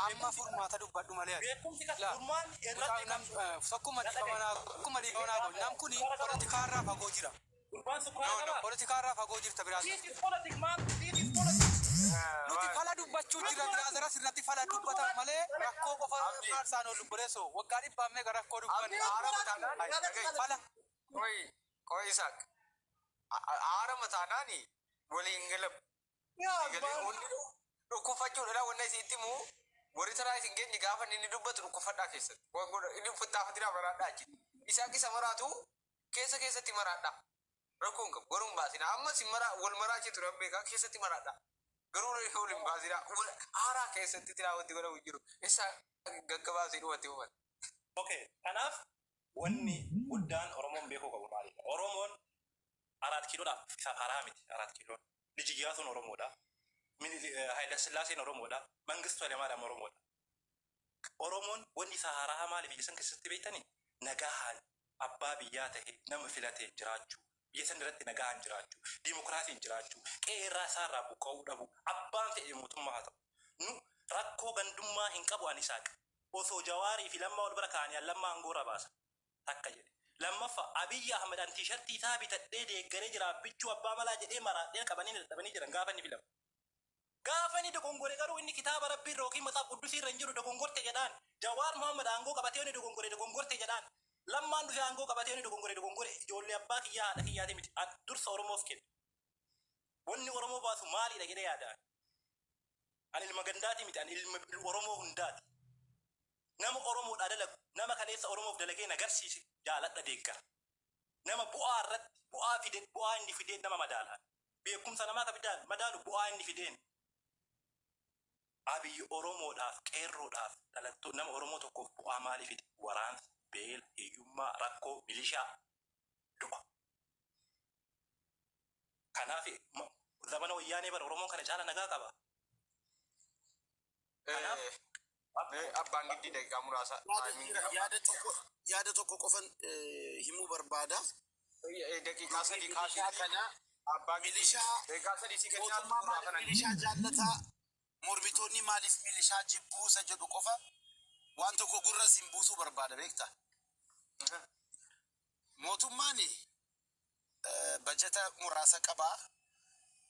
amma furmaata dubbadhu malee beekumsi kan furmaan irratti nam sokkuma dhiqamanaa nam kuni politikaarraa fagoo jira. Gurbaan sukkaara qaba. Politikaarraa fagoo jirta biraas. This is politics man. This is politics. Nuti fala dubbachuu jira biraazara sirratti fala dubbata malee rakkoo qofa faarsaan ol dubbareessoo waggaa dhibbaa meeqa rakkoo dubbanne fala. Koi Isaac. Aara mataanaani waliin galab. Dhukkuffachuudha wanna isiitti immoo warri taraa isin geenye gaafa inni dubbatu dhukkufadhaa keessatti. Inni futtaafatina maraadhaa jechuudha. Isaan isa maraatu keessatti maraadhaa. Rakkoon qabu garuu hin baasina. Amma si wal maraachee ture beekaa keessatti maraadhaa. Garuu wal hin baasina. Aaraa keessatti tiraa wanti godhamu jiru. Isa gaggabaasee dhumatti uumata. Okay, kanaaf wanni guddaan Oromoon beekuu qabu maalidha? Oromoon 4 kiiloodhaaf isaaf haaraa miti 4 kiiloon. Lijjiyaasuun Oromoodha. Haayila Sillaaseen Oromoodha. Mangistuu Hayilamaariyaam Oromoodha. Oromoon wanni isaa haaraa maaliif biyya san keessatti beektanii? Nagahaan abbaa biyyaa ta'e nama filatee jiraachuu. Biyya san irratti nagahaan jiraachuu. Dimokiraasiin jiraachuu. Qeerraa isaarraa buqqa'uu dhabu. Abbaan ta'e mootummaa haa ta'u. Nu rakkoo gandummaa hin qabu ani Isaaq. Osoo Jawaarii fi Lammaa wal bira kaa'anii Lammaa hangoorra baasa. Takka jedhe. Lammaffaa Abiyyi Ahmed an tiishartii isaa bitadhee deeggaree jira bichuu abbaa malaa jedhee maraadhee qabanii dadhabanii jiran gaafa inni filamu. Gaafa inni dogongore garuu inni kitaaba Rabbii irra yookiin Matsaaf Quddusii irra hin jiru dogongorte jedhaan. Jawaar Muhammad aangoo qabatee inni dogongorte jedhaan. Lammaan dhufee aangoo qabatee inni dogongore ijoollee abbaa kiyyaa haadha kiyyaati miti. Dursa Oromoof kenna. Wanni Oromoo baasu maalidha jedhee yaadaan. Ani ilma gandaati miti ani ilma Oromoo hundaati. Nama Oromoodhaa dalagu nama kaleessa Oromoof dalagee nagarsiise jaaladha deeggara. Nama bu'aa irratti bu'aa inni fideen nama madaala. Beekumsa namaa kabidaan madaalu bu'aa inni fideen. Abiyyi Oromoodhaaf qeerroodhaaf dhalattuu nama Oromoo tokkoof bu'aa maalii fide? Waraansa, beela, hiyyummaa, rakkoo, milishaa, du'a. Kanaaf zamana wayyaanee bara Oromoon kana caala nagaa qaba. Kanaaf abbaan giddi daqiiqaa muraasa yaada tokko qofan himuu barbaada. Daqiiqaa sadii kaasii kana abbaa daqiiqaa sadii si mootummaa milishaa jaallataa mormitoonni maaliif milishaa jibbuusa jedhu qofa waan tokko gurra siin buusuu barbaada beekta. Mootummaan bajeta muraasa qabaa.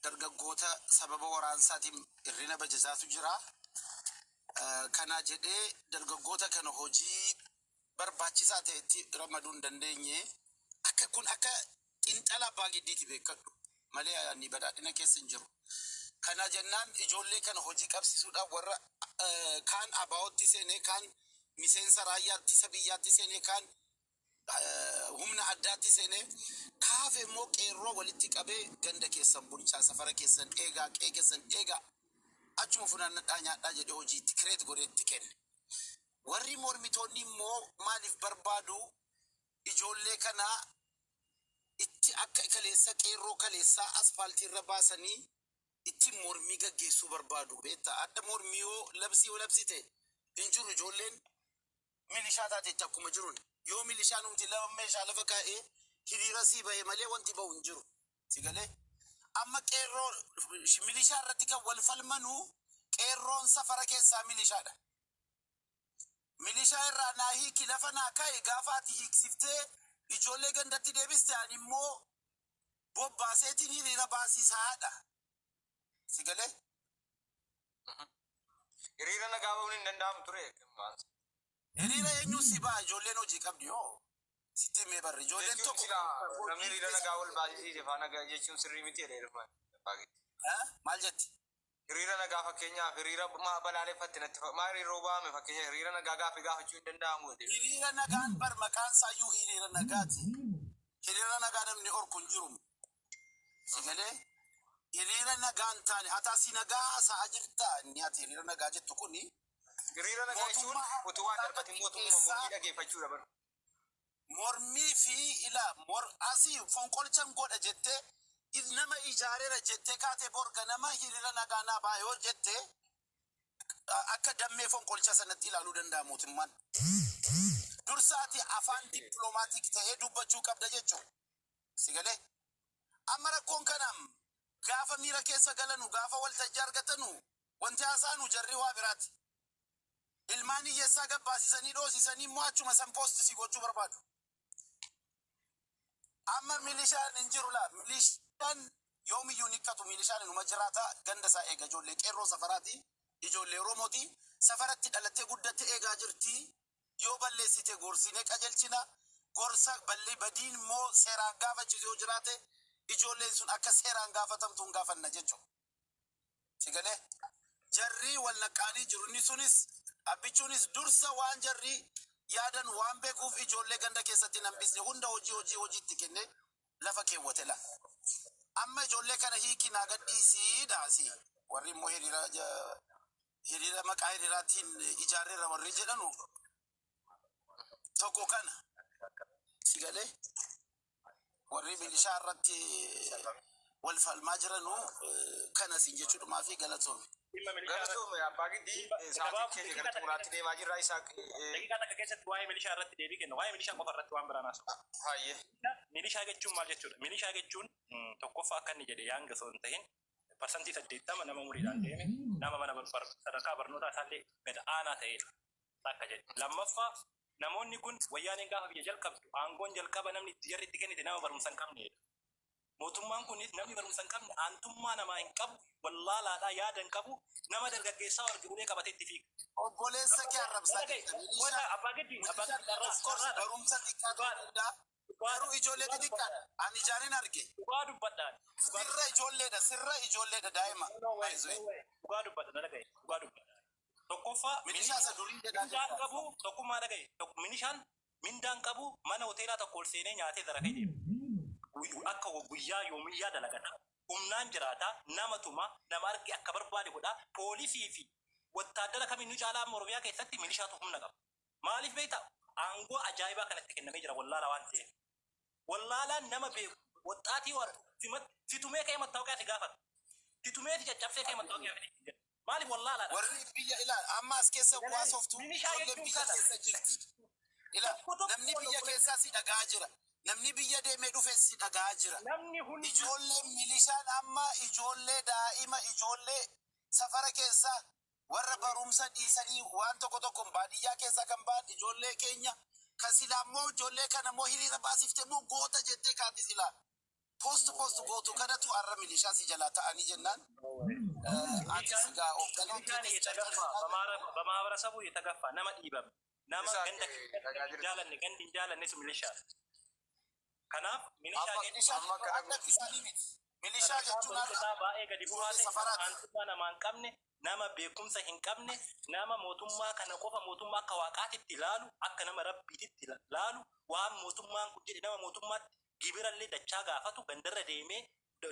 Dargaggoota sababa waraansaatiin irrina bajetaatu jira. Kana jedhee dargaggoota kana hojii barbaachisaa ta'etti ramaduu hin dandeenye akka xinxala abbaa giddiiti beekadhu malee ani badhaadhina keessa hin jiru. Kana jennaan ijoollee kana hojii qabsiisuudhaaf warra kaan abaa'ootti seenee kaan miseensa raayyaatti isa biyyaatti seenee kaan humna addaatti seenee kaaf immoo qeerroo walitti qabee ganda keessan bulchaa safara keessan eegaa qe'ee keessan eegaa achuma funaannadhaa nyaadhaa jedhee hojiitti kireet godheetti kenne. Warri mormitoonni immoo maaliif barbaadu ijoollee kana itti akka kaleessa qeerroo kaleessaa asfaaltii irra baasanii itti mormii gaggeessuu barbaadu. Beektaa adda mormii yoo labsite hin jiru ijoolleen milishaa taate akkuma jiruun yoo milishaan humti lama meeshaa lafa kaa'ee hiriira sii bahee malee wanti bahu hin jiru. Si galee amma qeerroo milishaa irratti kan wal falmanu qeerroon safara keessaa milishaadha. Milishaa irraa naa hiiki lafa naa kaa'e gaafa ati hiiksiftee ijoollee gandatti deebiste ani immoo bobbaaseetiin hiriira baasisaadha. Si galee? hiriira nagaa bahuun hin danda'amu ture. Hiriira eenyuun si ba'a ijoolleen hojii qabdi yoo sitti mee barri ijoolleen tokko namni hiriira nagaa wal baasisiise faana jechuun sirrii miti jedhee maal jetti? Hiriira nagaa fakkeenyaaf hiriira balaaleffatte natti maal hiriiroo baame fakkeenya hiriira nagaa gaafachuu hin danda'amu. Hiriira nagaan bar maqaan saayyuu hiriira nagaati. Hiriira nagaa namni orku hin jiru. Si galee? Hiriira nagaan taane hataasi nagaa haasa'aa jirta inni ati hiriira nagaa jettu kuni. Hiriira nagaa jechuun utuu waan darbatiin mootummaa mormii dhageeffachuudha bara. Mormii fi asii fonqolchan godha jettee nama ijaareera jettee kaatee borga nama hiriira nagaa naa ba'a yoo jettee akka dammee fonqolcha sanatti ilaaluu danda'a mootummaan. Dursaati afaan dippiloomaatiik ta'ee dubbachuu qabda jechuudha. Si galee? Amma rakkoon kanam gaafa miira keessa galanu gaafa waltajjii argatanu wanti haasaanu jarri waa biraati. ilmaanii yeessaa gabbaasisanii dhoosisanii immoo achuma san poostisii gochuu barbaadu. Amma milishaan hin jiru laa milishaan yoomiyyuu niqqatu milishaan inuma jiraata ganda isaa eega ijoollee qeerroo safaraati ijoollee Oromooti safaratti dhalattee guddatte eegaa jirti yoo balleessite gorsinee qajeelchina gorsa ballee badiin immoo seeraan gaafachiisu yoo jiraate ijoolleen sun akka seeraan gaafatamtu hin gaafanna jechuudha. Sigalee jarri wal naqaanii jiru inni sunis abbichuunis dursa waan jarri yaadan waan beekuuf ijoollee ganda keessatti nambisne hunda hojiitti kenne lafa keewwate la. Amma ijoollee kana hiiki naa gadhiisii daasi warri immoo hiriira maqaa hiriiraatiin ijaarreerra warri jedhanu tokko kana sigalee warri milishaa irratti wal falmaa jiranu kana siin jechuudhumaa fi galatoome. Galatoome abbaa giddi sa'aatii keenya gara xumuraatti deemaa jirra isaa. Daqiiqaa takka keessatti waa'ee milishaa irratti deebii kenna. Waa'ee milishaa qofa irratti waan biraa naasu. Hayyee. Milishaa jechuun maal jechuudha? Milishaa jechuun tokkoffaa akka inni jedhe yaanga osoo hin ta'in parsantii 80 nama umuriidhaan deeme nama mana sadarkaa barnootaa isaallee gad aanaa ta'edha. Akka jedhe. Lammaffaa namoonni kun wayyaaneen gaafa biyya jalqabdu aangoon jalqaba namni itti jarri itti kennite nama barumsa hin qabnedha. Mootummaan kunis namni barumsa hin qabne aantummaa namaa hin qabu wallaalaadhaa yaada hin qabu nama dargaggeessaa wargi ulee qabatee itti fiiga. Obboleessa kee arrabsaa Abbaa Giddi barumsa xiqqaa ta'uu garuu ijoollee xixiqqaadha. Ani ijaanin arge. Dhugaa dubbadhaan. Sirra ijoolleedha daa'ima. Dhugaa dubbadha na dhagaye. Dhugaa dubbadha. Tokkoffaa milishaa isa durii mindaan qabu tokkummaa dhagaye. Milishaan mindaan qabu mana hoteelaa tokko ol seenee nyaatee zarakee deema. Akka guyyaa yoomiyyaa dalagata. Humnaan jiraata nama tuma nama arge akka barbaade godha poolisii fi wattaaddara kamiyyuu caalaa Oromiyaa keessatti milishaatu humna qaba. Maaliif beektaa? Aangoo ajaa'ibaa kanatti kennamee jira wallaala waan ta'eef. Wallaalaan nama beeku waxxaatii fitumee ka'ee mattaawaqaa si gaafata. Fitumeeti caccabsee ka'ee mattaawaqaa fide. Maaliif wallaalaadha? Warri biyya ilaal amma as keessa bu'aa sooftuu ijoolleen biyya keessa jirti. Namni biyya keessaa si dhagaa jira. Namni biyya deemee dhufe si dhagaa jira. Ijoolleen milishaan amma ijoollee daa'ima ijoollee safara keessaa warra barumsa dhiisanii waan tokko baadiyyaa keessaa kan ba'an ijoollee keenya kan silaa immoo ijoollee kana immoo hiriira baasifte immoo goota jettee kaati silaa post gootu kanatu arra milishaa si jalaa ta'anii jennaan. Ati sigaa በማህበረሰቡ የተገፋ ነመ ዲበም ነመ ገንደ ጃለነ ገንድ ጃለነ ሱ ሚሊሻ ከናፍ milishaa jechuun baay'ee gadi bu'aate aantummaa nama hin qabne nama beekumsa hin qabne nama mootummaa kana qofa mootummaa akka waaqaatitti ilaalu akka nama rabbiititti ilaalu waan mootummaan kun jedhe nama mootummaatti gibirallee dachaa gaafatu gandarra deemee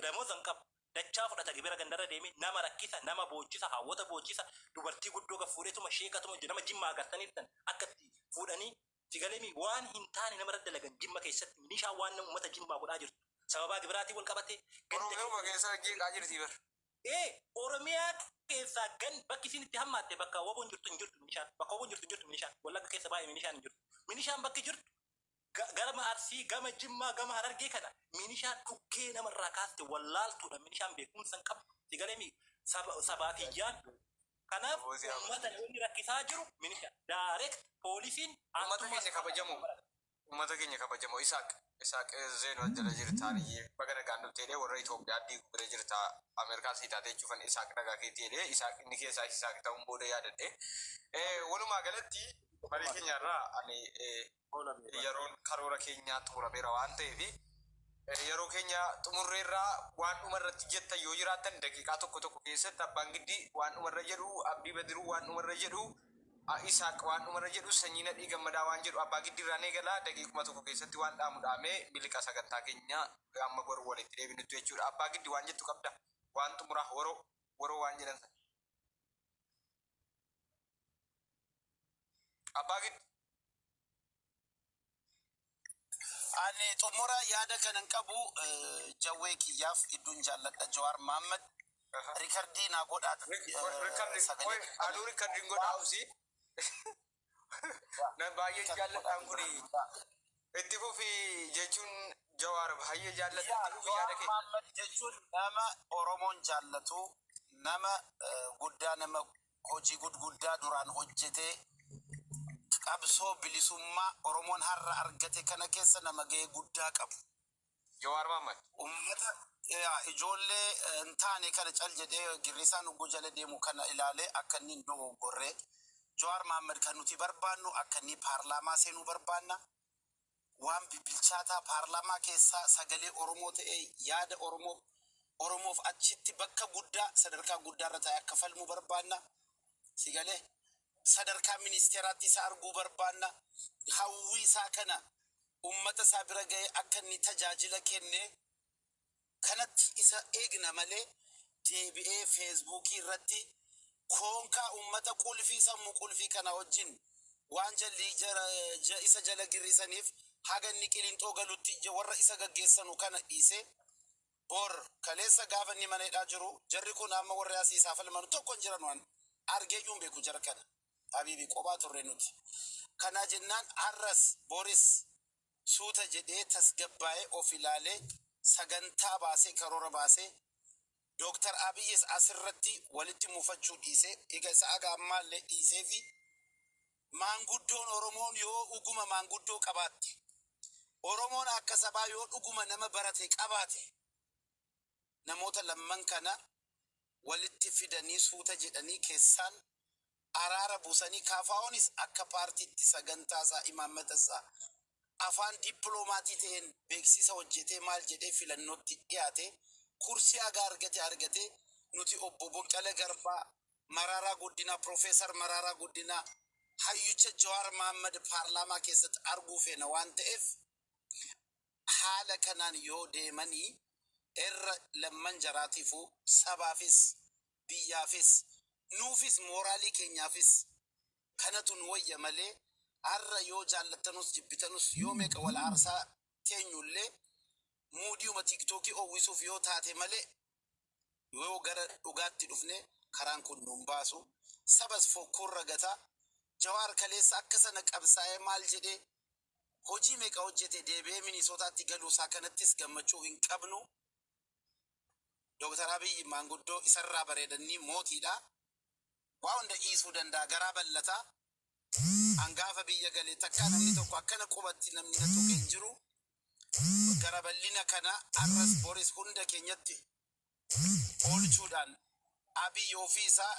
damoota hin qabu dachaa fudhata gibira gandarra deemee nama rakkisa nama boochisa hawwata boochisa dubartii guddoo gafuudheetuma sheekatuma nama jimmaa agartaniittan akkatti fuudhanii sigalemi waan hin taane nama dalagan jimma keessatti milishaa waan nama uummata jimmaa godhaa jirtu. Sababa gibiraatii wal qabate Oromiyaa keessa geeqaa jirti bar. Oromiyaa keessa gan bakki isin itti hammaatte bakka waboon jirtu hin jirtu milishaan bakka waboon jirtu hin jirtu milishaan wallagga keessa baay'ee milishaan hin jirtu milishaan bakki jirtu gama Arsii gama Jimmaa gama Harargee kana milishaan dhukkee namarraa kaaste wallaaltuudha milishaan beekumsa hin qabu sigalemi sabaatiyyaan kanaaf uummata inni rakkisaa jiru milishaan direct poolisiin uummata keenya kabajamoo Isaaq Zeenoo jala jirtaanii bagana gaanduttee warra Itoophiyaa diiguu jirta Ameerikaa siitaatee cufan Isaaq dhagaa keetii Isaaq inni keessaa Isaaq ta'uun booda yaadadhe. Walumaa galatti marii keenyarraa ani yeroon karoora keenyaa xumurameera waan ta'eef yeroo keenya xumurreerraa waan dhumarratti jettan yoo jiraattan daqiiqaa tokko keessatti abbaan Giddii waan dhumarra jedhu Abdii Badiruu waan dhumarra jedhu Isaaq waan dhumarra jedhu sanyii nadhii gammadaa waan jedhu abbaa Giddiirraan eegalaa daqiiquma tokko keessatti waan dhaamudhaamee miliqa sagantaa keenya amma boru walitti deebinutti jechuudha. Abbaa Giddii waan jettu qabda waan xumuraa waroo waan jedhan abbaa Giddii. Ani xumura yaada kanan qabu jawwee kiyyaaf idduun jaalladha Jawaar Mohaammed rikardii naa godhaadha. Aduu rikardiin godhaa'usi. Nan baay'ee jaalladhaan kun itti fufii jechuun Jawaar baay'ee jaalladha. Jechuun nama Oromoon jaallatu nama guddaa nama hojii gurguddaa duraan hojjetee qabsoo bilisummaa Oromoon har'a argate kana keessa nama ga'ee guddaa qabu. Jawaar Mohaammed. Ummata ijoollee hin taane kana cal jedhee girrisaan uggoo jala deemu kana ilaalee akka inni hin dogoggorree Jawaar Mohaammed kan nuti barbaannu akka inni paarlaamaa seenuu barbaanna. Waan bibilchaataa paarlaamaa keessaa sagalee Oromoo ta'ee yaada Oromoof achitti bakka guddaa sadarkaa guddaarra ta'e akka falmuu barbaanna. Sigalee sadarkaa ministeeraatti isa arguu barbaanna. Hawwii isaa kana ummata isaa bira ga'ee akka inni tajaajila kenne kanatti isa eegna malee deebi'ee feesbuukii irratti koonkaa ummata qulfii sammuu qulfii kana wajjin waan jalli isa jala girrisaniif haga inni qilintoo galutti warra isa gaggeessanu kana dhiise bor kaleessa gaafa inni maneedhaa jiru jarri kun amma warra asiisaa falmanu tokko hin jiran waan argeeyyuun beeku jara kana habiibii qophaa turre nuti kana jennaan har'as boris suuta jedhee tasgabbaa'ee of ilaalee sagantaa baasee karoora baasee Dr. Abiyyis asirratti walitti muufachuu dhiisee egaa isa aga ammaallee dhiisee fi maanguddoon Oromoon yoo dhuguma maanguddoo qabaatte Oromoon akka sabaa yoo dhuguma nama barate qabaate namoota lamman kana walitti fidanii suuta jedhanii keessaan araara buusanii kaafaa'oonis akka paartiitti sagantaasaa imaammatasaa afaan dippiloomatii ta'een beeksisa hojjetee maal jedhee filannootti dhiyaate kursii haga argate nuti obbo Boqqalee Garbaa Mararaa Guddinaa Profeesar Mararaa Guddinaa hayyucha Jawaar Mohaammed paarlaamaa keessatti arguu feena waan ta'eef haala kanaan yoo deemanii irra lamman jaraatiifuu sabaafis biyyaafis nuufis mooraalii keenyaafis kanatu nu wayya malee har'a yoo jaallattanus jibbitanus yoo meeqa wal aarsaa teenyullee muudiuma tiktookii oowwisuuf yoo taate malee yoo gara dhugaatti dhufne karaan kun nuun baasu sabas fokkurra gataa Jawaar kaleessa akka sana qabsaa'ee maal jedhee hojii meeqa hojjete deebi'ee Minisootaatti galuusaa kanattis gammachuu hin qabnu. Dr. Abiy maanguddoo isarraa bareedanii mootiidha. Waa hunda dhiisuu danda'a garaa bal'ataa. Hangaafa biyya galee takkaa namni tokko akkana qubatti namni na tuqe hin jiru. Gara bal'ina kana arras boris hunda keenyatti oolchuudhaan Abiy ofii isaa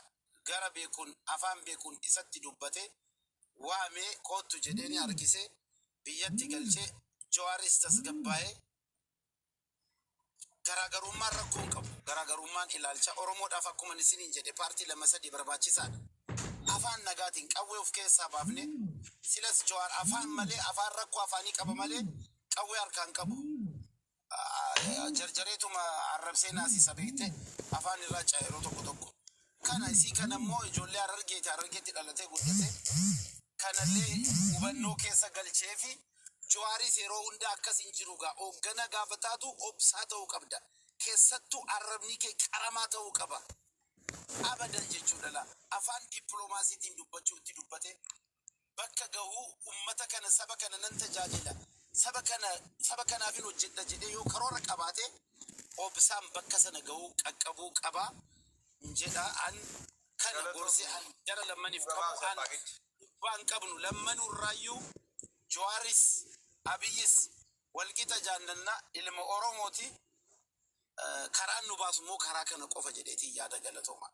gara beekuun afaan beekuun isatti dubbate waamee kootu jedheeni argise biyyatti galchee Jawaaris tasgabbaa'ee garaagarummaan rakkoon qabu garaagarummaan ilaalcha Oromoodhaaf akkuma isiniin jedhe paartii lama sadii barbaachisaadha. Afaan nagaatiin qawwee of keessaa baafne silas Jawaar afaan malee afaan rakkoo afaanii qaba malee qawwee harkaan qabu. Jarjareetuma arrabsee naasisa beekte afaan irraa caayiroo tokko. Kana isii kana immoo ijoollee Harargeetti dhalatee guddate kanallee hubannoo keessa galchee fi Jawaaris yeroo hunda akkas hin jiru gaa hooggana gaafa taatu obsaa ta'uu qabda. Keessattuu arrabni kee qaramaa ta'uu qaba. Abadan jechuudha la afaan dippiloomaasiitiin dubbachuu itti dubbate bakka gahuu ummata kana saba kana nan tajaajila saba kanaafin hojjedha jedhee yoo karoora qabaate obsaan bakka sana gahuu qaqqabuu qaba jedha an kana gorsi an jara lammaniif qabu an waan qabnu lammanuu irraayyuu Jawaaris Abiyyis walqixa jaannanna ilma Oromooti karaan nu baasu moo karaa kana qofa jedheetii yaada galatooma.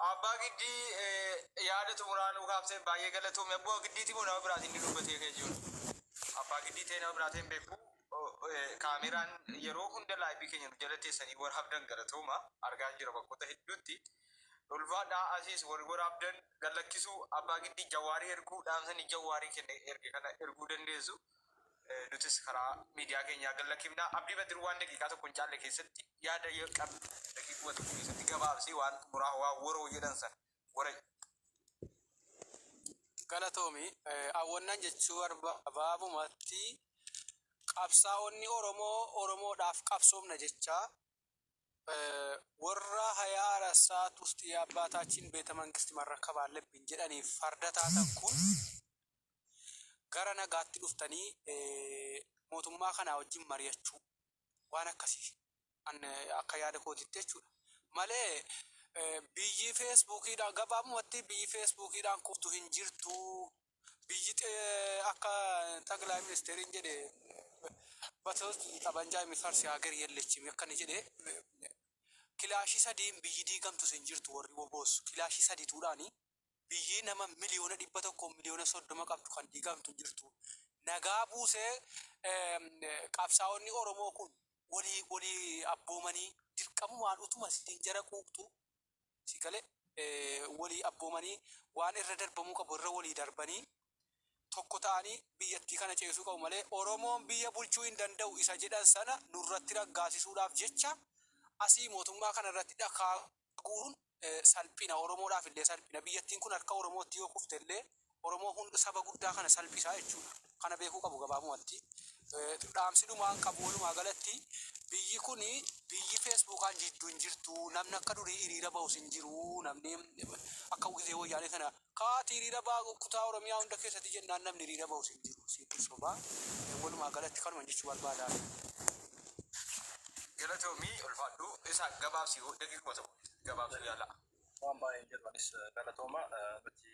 Abbaa Giddii yaada xumuraanuu kaabsee baay'ee galatoome abbaa Giddiiti moo nama biraatiin ni dubbatee kee jiru. Abbaa Giddii ta'e nama biraatiin beeku kaameraan yeroo hunda laayivii keenya nu jala teessanii warra abdan galatooma argaa jira bakkoota hedduutti. Ulfaadhaa asiis warra abdan gallakkisuu abbaa Giddii Jawaarii erguu dhaamsanii Jawaarii kenne erge kana erguu dandeessu. Nutis karaa miidiyaa keenyaa gallakkifnaa abdii badir waan daqiiqaa tokko hin caalle keessatti yaada qabu daqiiqaa tokko keessatti gabaabsii waan xumuraa waa waroo jedhan san wara galatoomi awwannaan jechuu barbaabumatti qabsaa'onni Oromoodhaaf qabsoomna jecha warra hayaa arasaa tusti abbataachin beeta mangisti marrakaba allebbin jedhaniif farda taatan kun gara nagaatti dhuftanii mootummaa kana wajjin mari'achuu waan akkasii akka yaada kootitti jechuudha malee biyyi feesbuukiidhaan gabaabumatti biyyi feesbuukiidhaan qoftu hin jirtu biyyi akka ጠቅላይ ሚኒስቴርን jedhe በተውስጥ ጠበንጃ የሚፈርስ ሀገር የለችም ያከነ jedhe kilaashii sadiin biyyi diigamtu sin jirtu warri woboos kilaashii sadii tuudhaani biyyi nama miliyoona 100 miliyoona 30 qabdu kan diigamtu jirtu nagaa buusee qabsaa'onni oromoo kun walii abboomanii dirqamumaan utuma siin jara quuqtu sikale walii abboomanii waan irra darbamuu qabu irra walii darbanii tokko ta'anii biyyattii kana ceesuu qabu malee oromoon biyya bulchuu hin danda'u isa jedhan sana nurratti raggaasisuudhaaf jecha asii mootummaa kana irratti dhakaa guuruun salphina oromoodhaaf illee salphina biyyattiin kun harka oromootti yoo kufte illee oromoo hunda saba guddaa kana salphisaa jechuudha kana beekuu qabu gabaabumatti dhaamsi dhumaan qabu walumaa galatti biyyi kun biyyi feesbuukaan jidduu hin jirtu namni akka durii hiriira ba'u hin jiru namni akka gisee wayyaanee kana kaati hiriira ba'u kutaa oromiyaa hunda keessatti jennaan namni hiriira ba'u hin jiru sitti sobaa walumaa galatti kanuma jechuu barbaada. Galatoomii ulfaadhu isa gabaabsi daqiiquma tokko gabaabsu yaala. Waan baay'ee jedhanis galatooma nuti